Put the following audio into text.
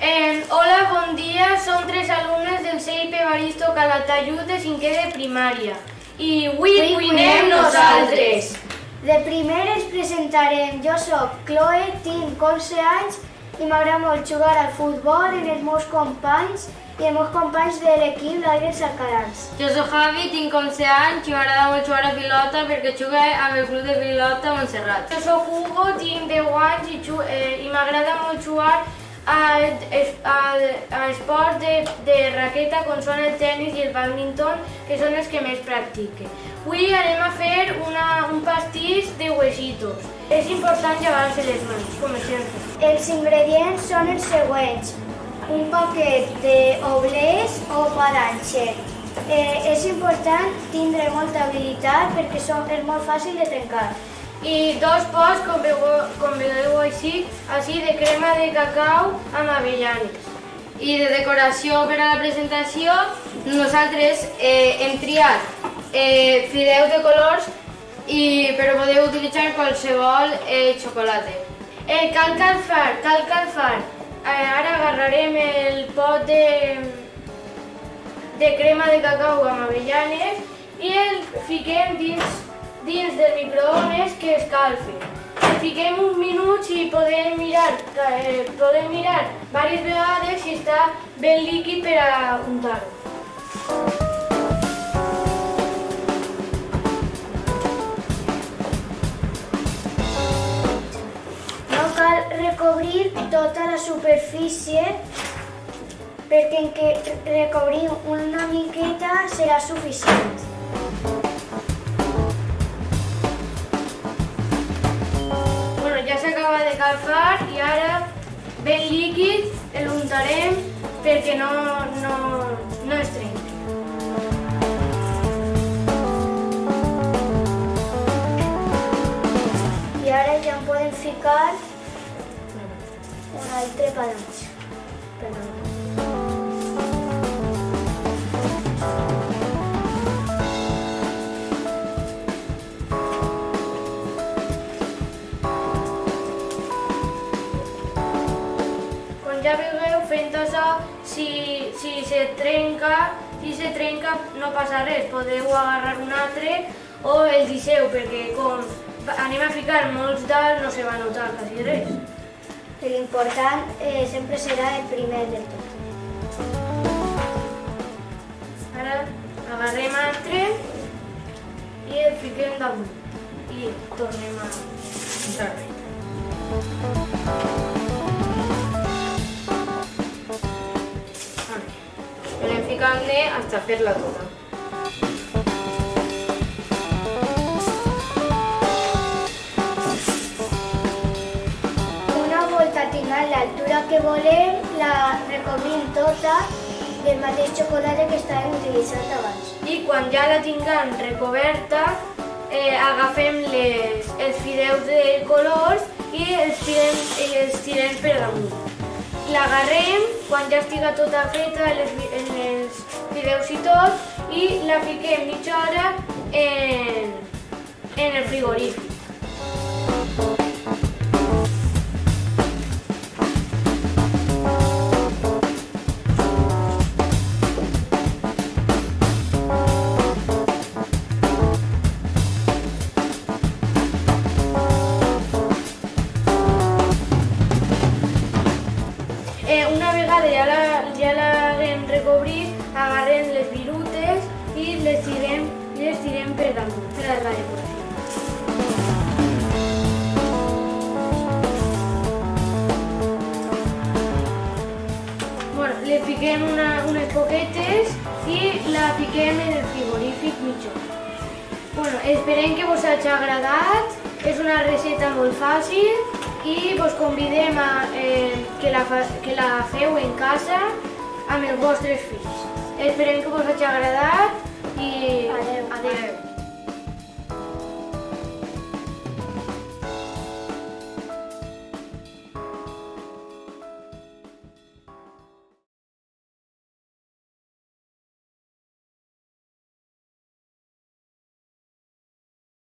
Hola, bon dia. Som 3 alumnes del CIP Evaristo Calatayud de 5è de primària. I avui cuinem nosaltres. De primer ens presentarem. Jo soc Chloe, tinc 11 anys i m'agrada molt jugar al futbol amb els meus companys i els meus companys de l'equip d'Aires Alcalans. Jo soc Javi, tinc 11 anys i m'agrada molt jugar a pilota perquè jugo amb el club de pilota Montserrat. Jo soc Hugo, tinc 10 anys i m'agrada molt jugar a esports de raqueta com són el tennis i el bàdminton, que són els que més practique. Avui anem a fer un pastís de huesitos. És important llevar-se les mans, com sempre. Els ingredients són els següents. Un paquet d'oblets o palanxer. És important tindre molta habilitat perquè és molt fàcil de trencar. I 2 pots, com veieu així, de crema de cacau amb avellanes. I de decoració per a la presentació, nosaltres hem triat fideus de colors, però podeu utilitzar qualsevol xocolata. Cal calfar. Ara agarrarem el pot de crema de cacau amb avellanes i el fiquem dins del microones que escalfi. El fiquem uns minuts i podem mirar diverses vegades si està ben líquid per a untar-ho. No cal recobrir tota la superfície perquè en què recobrim una miqueta serà suficient. Ja s'acaba de calfar i ara, ben líquid, l'untarem perquè no es trenqui. I ara ja en podem ficar un altre palanx. Ja veieu, fent això, si se trenca no passa res, podeu agarrar un altre o el deixeu, perquè com anem a ficar molts dalt no se va notar quasi res. L'important sempre serà el primer del tot. Ara agarrem altre i el fiquem damunt i tornem a entrar-hi. Anem ficant-ne fins a fer-la tota. Una volta tinguem l'altura que volem, la recobrim tota del mateix xocolata que estàvem utilitzant abans. I quan ja la tinguem recoberta, agafem els fideus de colors i els tirem per damunt. L'agarrem quan ja estiga tota feta, els fideus i tot, i la fiquem mitja hora en el frigorífic. Una vegada ja l'haguem recobrit, agarrem les virutes i les tirem per damunt, per a la decoració. Le fiquem unes poquetes i la fiquem en el frigorífic mitja hora. Esperem que vos hagi agradat, és una recepta molt fàcil i vos convidem que la feu en casa amb els vostres fills. Esperem que vos hagi agradat i adeu.